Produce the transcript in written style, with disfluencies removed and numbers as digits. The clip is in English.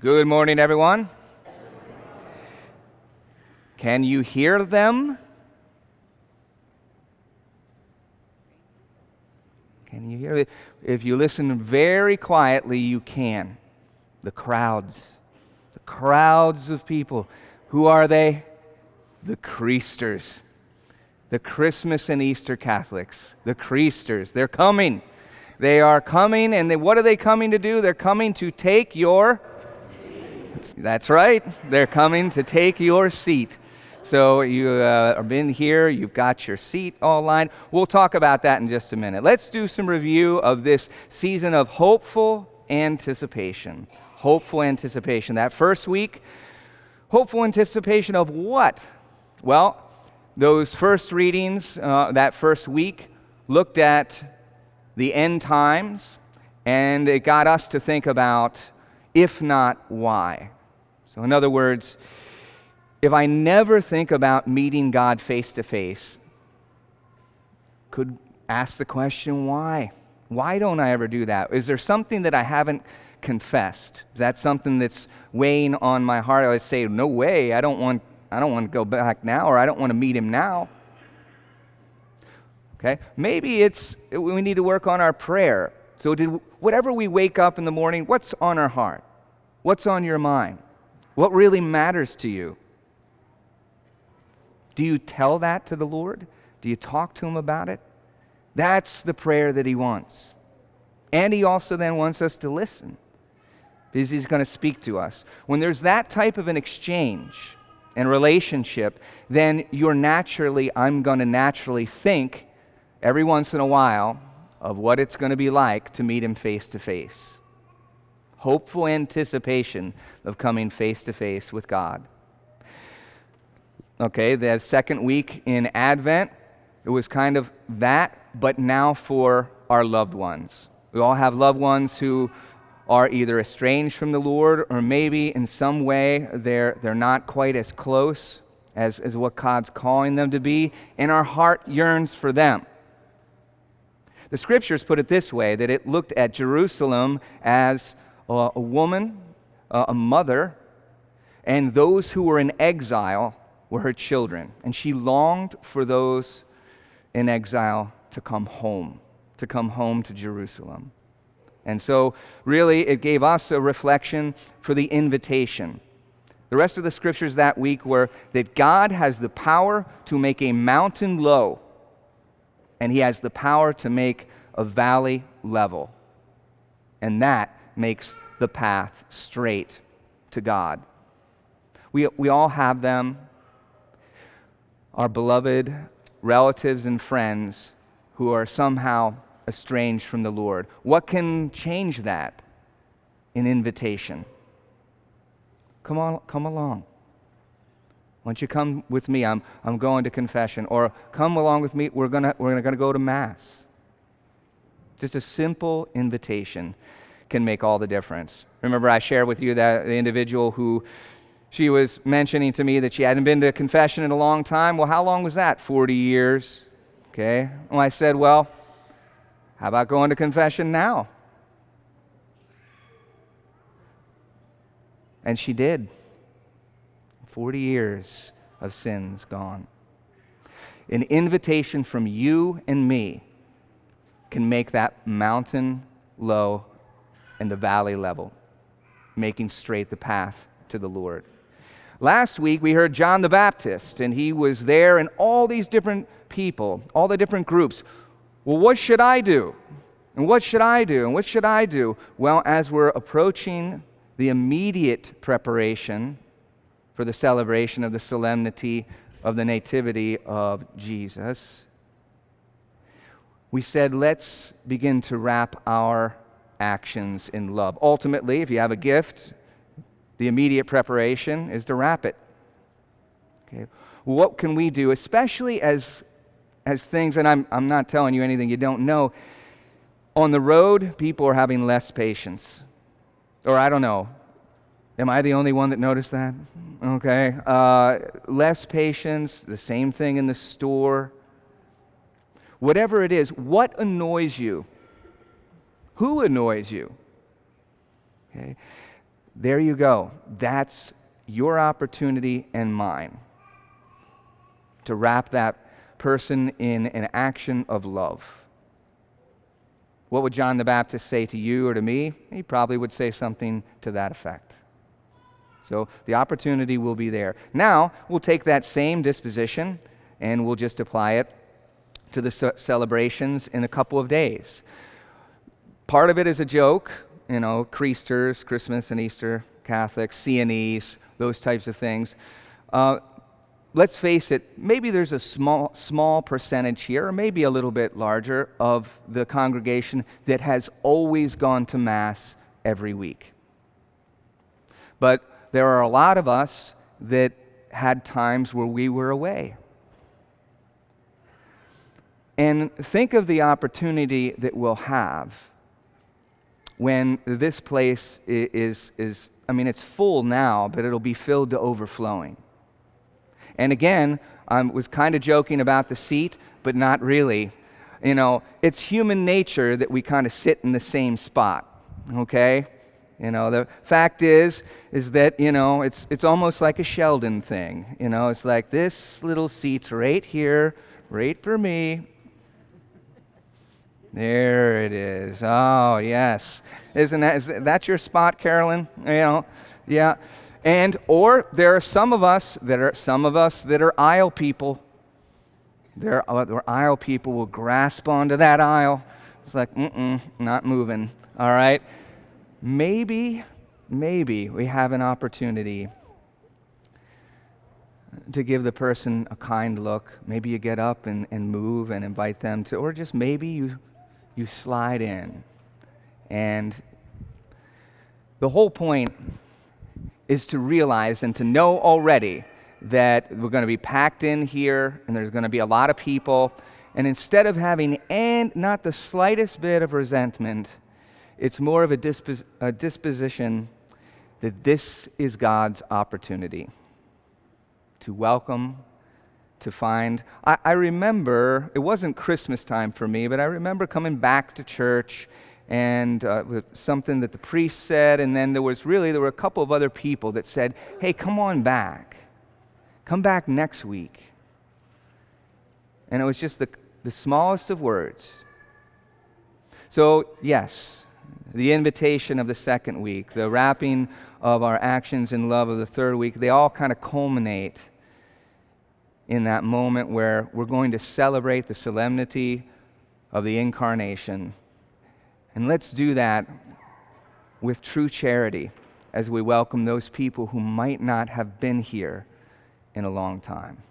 Good morning, everyone. Can you hear them? Can you hear it? If you listen very quietly, you can. The crowds of people. Who are they? The Creasters. The Christmas and Easter Catholics. The Creasters. They're coming. They are coming, and what are they coming to do? They're coming to take your... That's right. They're coming to take your seat. So you have been here, you've got your seat all lined. We'll talk about that in just a minute. Let's do some review of this season of hopeful anticipation. Hopeful anticipation. That first week, hopeful anticipation of what? Well, those first readings, that first week, looked at the end times, and it got us to think about, if not, why? So in other words, if I never think about meeting God face to face, could ask the question, why? Why don't I ever do that? Is there something that I haven't confessed? Is that something that's weighing on my heart? I would say, no way, I don't want to go back now, or I don't want to meet him now. Okay? Maybe we need to work on our prayer. So whatever we wake up in the morning, what's on our heart? What's on your mind? What really matters to you? Do you tell that to the Lord? Do you talk to Him about it? That's the prayer that He wants. And He also then wants us to listen, because He's going to speak to us. When there's that type of an exchange and relationship, then I'm going to naturally think every once in a while of what it's going to be like to meet Him face to face. Hopeful anticipation of coming face to face with God. Okay, the second week in Advent, it was kind of that, but now for our loved ones. We all have loved ones who are either estranged from the Lord, or maybe in some way they're not quite as close as what God's calling them to be, and our heart yearns for them. The Scriptures put it this way, that it looked at Jerusalem as a woman, a mother, and those who were in exile were her children. And she longed for those in exile to come home to Jerusalem. And so really it gave us a reflection for the invitation. The rest of the scriptures that week were that God has the power to make a mountain low, and He has the power to make a valley level. And that makes the path straight to God. We all have them. Our beloved relatives and friends who are somehow estranged from the Lord. What can change that? An invitation. Come along. Why don't you come with me? I'm going to confession. Or come along with me. We're gonna go to Mass. Just a simple invitation can make all the difference. Remember, I shared with you that the individual who she was mentioning to me that she hadn't been to confession in a long time. Well, how long was that? 40 years. Okay. Well, I said, well, how about going to confession now? And she did. 40 years of sins gone. An invitation from you and me can make that mountain low and the valley level, making straight the path to the Lord. Last week we heard John the Baptist, and he was there, and all these different people, all the different groups. Well, what should I do? And what should I do? And what should I do? Well, as we're approaching the immediate preparation for the celebration of the solemnity of the Nativity of Jesus, we said, let's begin to wrap our actions in love. Ultimately, if you have a gift, the immediate preparation is to wrap it. Okay. Well, what can we do, especially as things, and I'm not telling you anything you don't know, on the road, people are having less patience. Or I don't know. Am I the only one that noticed that? Okay. Less patience, the same thing in the store. Whatever it is, what annoys you? Who annoys you? Okay. there you go. That's your opportunity and mine to wrap that person in an action of love. What would John the Baptist say to you or to me? He probably would say something to that effect. So the opportunity will be there. Now, we'll take that same disposition and we'll just apply it to the celebrations in a couple of days. Part of it is a joke, Creasters, Christmas and Easter, Catholics, CNEs, those types of things. Let's face it, maybe there's a small percentage here, or maybe a little bit larger, of the congregation that has always gone to Mass every week. But there are a lot of us that had times where we were away. And think of the opportunity that we'll have when this place is it's full now, but it'll be filled to overflowing. And again, I was kind of joking about the seat, but not really. It's human nature that we kind of sit in the same spot, okay? The fact is that, it's almost like a Sheldon thing. It's like this little seat's right here, right for me. There it is. Oh, yes. Is that your spot, Carolyn? Yeah. Or there are some of us that are aisle people. Aisle people will grasp onto that aisle. It's like, not moving. All right. Maybe we have an opportunity to give the person a kind look. Maybe you get up and move and invite them to, or just maybe you slide in. And the whole point is to realize and to know already that we're going to be packed in here and there's going to be a lot of people. And instead of having not the slightest bit of resentment, it's more of a disposition that this is God's opportunity to welcome, to find. I remember, it wasn't Christmas time for me, but I remember coming back to church and with something that the priest said, and then there were a couple of other people that said, hey, come on back. Come back next week. And it was just the smallest of words. So, yes, the invitation of the second week, the wrapping of our actions in love of the third week, they all kind of culminate in that moment where we're going to celebrate the solemnity of the Incarnation. And let's do that with true charity as we welcome those people who might not have been here in a long time.